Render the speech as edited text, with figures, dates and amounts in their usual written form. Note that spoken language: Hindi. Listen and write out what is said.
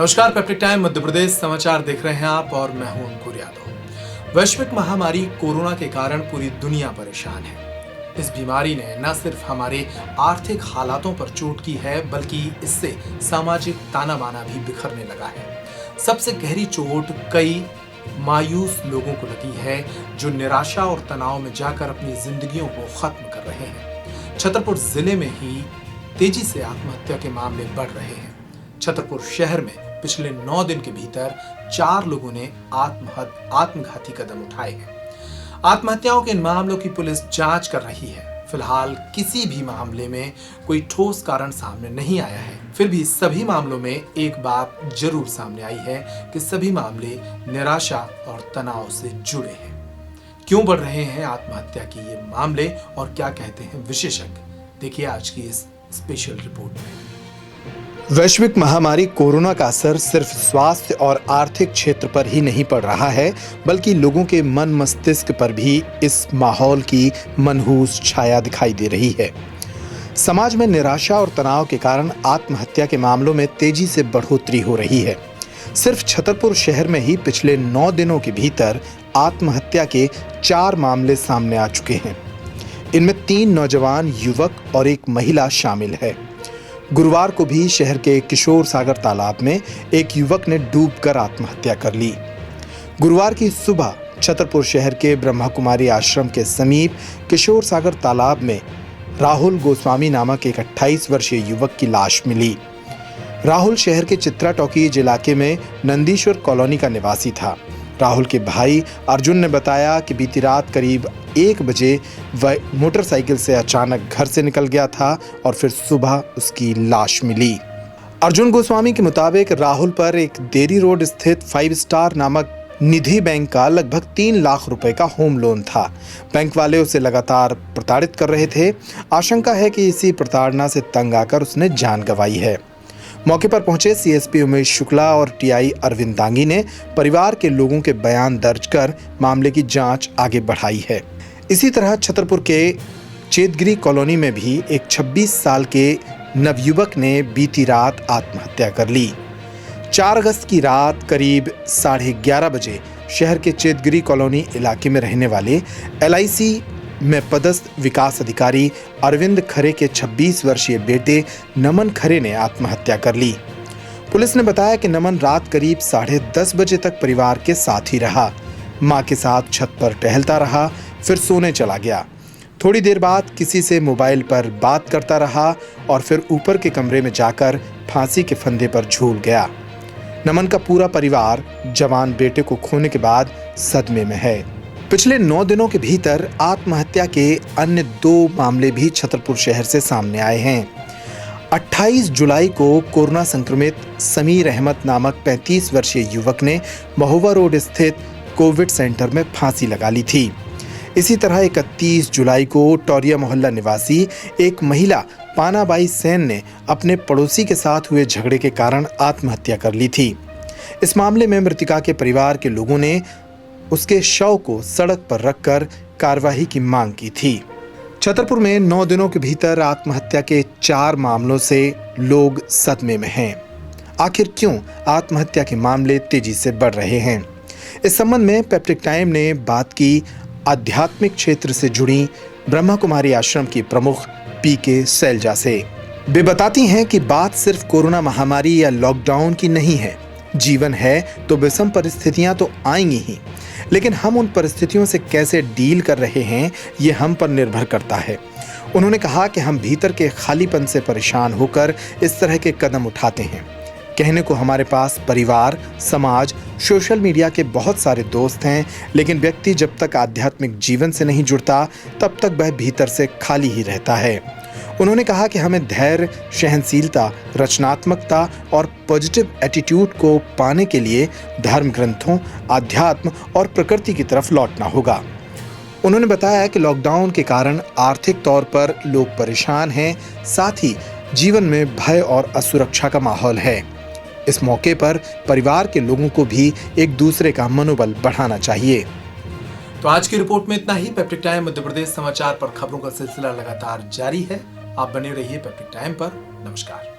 नमस्कार, पेप्टिक टाइम मध्य प्रदेश समाचार देख रहे हैं आप और मैं हूं अंकुर यादव। वैश्विक महामारी कोरोना के कारण पूरी दुनिया परेशान है। इस बीमारी ने न सिर्फ हमारे आर्थिक हालातों पर चोट की है, बल्कि इससे सामाजिक ताना बाना भी बिखरने लगा है। सबसे गहरी चोट कई मायूस लोगों को लगी है, जो निराशा और तनाव में जाकर अपनी जिंदगियों को खत्म कर रहे हैं। छतरपुर जिले में ही तेजी से आत्महत्या के मामले बढ़ रहे हैं। छतरपुर शहर में पिछले 9 दिन के भीतर 4 लोगों ने आत्मघाती कदम उठाए हैं। आत्महत्याओं के इन मामलों की पुलिस जांच कर रही है। फिलहाल किसी भी मामले में कोई ठोस कारण सामने नहीं आया है। फिर भी सभी मामलों में एक बात जरूर सामने आई है कि सभी मामले निराशा और तनाव से जुड़े हैं। क्यों बढ़ रहे हैं आत्महत्या के ये मामले और क्या कहते हैं विशेषज्ञ, देखिए आज की इस स्पेशल रिपोर्ट में। वैश्विक महामारी कोरोना का असर सिर्फ स्वास्थ्य और आर्थिक क्षेत्र पर ही नहीं पड़ रहा है, बल्कि लोगों के मन मस्तिष्क पर भी इस माहौल की मनहूस छाया दिखाई दे रही है। समाज में निराशा और तनाव के कारण आत्महत्या के मामलों में तेजी से बढ़ोतरी हो रही है। सिर्फ छतरपुर शहर में ही पिछले 9 दिनों के भीतर आत्महत्या के 4 मामले सामने आ चुके हैं। इनमें 3 नौजवान युवक और एक महिला शामिल है। गुरुवार को भी शहर के किशोर सागर तालाब में एक युवक ने डूबकर आत्महत्या कर ली। गुरुवार की सुबह छतरपुर शहर के ब्रह्मा कुमारी आश्रम के समीप किशोर सागर तालाब में राहुल गोस्वामी नामक एक 28 वर्षीय युवक की लाश मिली। राहुल शहर के चित्रा टॉकीज इलाके में नंदीश्वर कॉलोनी का निवासी था। राहुल के भाई अर्जुन ने बताया कि बीती रात करीब 1 बजे वह मोटरसाइकिल से अचानक घर से निकल गया था और फिर सुबह उसकी लाश मिली। अर्जुन गोस्वामी के मुताबिक राहुल पर एक देरी रोड स्थित 5 स्टार नामक निधि बैंक का लगभग 3 लाख रुपए का होम लोन था। बैंक वाले उसे लगातार प्रताड़ित कर रहे थे। आशंका है कि इसी प्रताड़ना से तंग आकर उसने जान गंवाई है। मौके पर पहुंचे सीएसपी उमेश शुक्ला और टीआई अरविंद दांगी ने परिवार के लोगों के बयान दर्ज कर मामले की जांच आगे बढ़ाई है। इसी तरह छतरपुर के चेतगिरी कॉलोनी में भी एक 26 साल के नवयुवक ने बीती रात आत्महत्या कर ली। 4 अगस्त की रात करीब 11:30 बजे शहर के चेतगिरी कॉलोनी इलाके में रहने वाले LIC में पदस्थ विकास अधिकारी अरविंद खरे के 26 वर्षीय बेटे नमन खरे ने आत्महत्या कर ली। पुलिस ने बताया कि नमन रात करीब 10:30 बजे तक परिवार के साथ ही रहा। मां के साथ छत पर टहलता रहा, फिर सोने चला गया। थोड़ी देर बाद किसी से मोबाइल पर बात करता रहा और फिर ऊपर के कमरे में जाकर फांसी के फंदे पर झूल गया। नमन का पूरा परिवार जवान बेटे को खोने के बाद सदमे में है। पिछले 9 दिनों के भीतर आत्महत्या के अन्य 2 मामले भी छतरपुर शहर से सामने आए हैं। 28 जुलाई को कोरोना संक्रमित समीर अहमद नामक 35 वर्षीय युवक ने महुआ रोड स्थित कोविड सेंटर में फांसी लगा ली थी। इसी तरह 31 जुलाई को टोरिया मोहल्ला निवासी एक महिला पानाबाई सेन ने अपने पड़ोसी के साथ हुए झगड़े के कारण आत्महत्या कर ली थी। इस मामले में मृतका के परिवार के लोगों ने उसके शव को सड़क पर रखकर कार्रवाई की मांग की थी। छतरपुर में 9 दिनों के भीतर आत्महत्या के 4 मामलों से लोग सदमे में हैं। आखिर क्यों आत्महत्या के मामले तेजी से बढ़ रहे हैं? इस संबंध में पेप्टिक टाइम ने बात की आध्यात्मिक क्षेत्र से जुड़ी ब्रह्मा कुमारी आश्रम की प्रमुख PK शैलजा से। वे बताती हैं कि बात सिर्फ कोरोना महामारी या लॉकडाउन की नहीं है। जीवन है तो विषम परिस्थितियां तो आएंगी ही, लेकिन हम उन परिस्थितियों से कैसे डील कर रहे हैं ये हम पर निर्भर करता है। उन्होंने कहा कि हम भीतर के खालीपन से परेशान होकर इस तरह के कदम उठाते हैं। कहने को हमारे पास परिवार, समाज, सोशल मीडिया के बहुत सारे दोस्त हैं, लेकिन व्यक्ति जब तक आध्यात्मिक जीवन से नहीं जुड़ता तब तक वह भीतर से खाली ही रहता है। उन्होंने कहा कि हमें धैर्य, सहनशीलता, रचनात्मकता और पॉजिटिव एटीट्यूड को पाने के लिए धर्म ग्रंथों, अध्यात्म और प्रकृति की तरफ लौटना होगा। उन्होंने बताया कि लॉकडाउन के कारण आर्थिक तौर पर लोग परेशान हैं, साथ ही जीवन में भय और असुरक्षा का माहौल है। इस मौके पर परिवार के लोगों को भी एक दूसरे का मनोबल बढ़ाना चाहिए। तो आज की रिपोर्ट में इतना ही। पेप्टिक टाइम मध्य प्रदेश समाचार पर खबरों का सिलसिला लगातार जारी है। आप बने रहिए पेप्टिक टाइम पर। नमस्कार।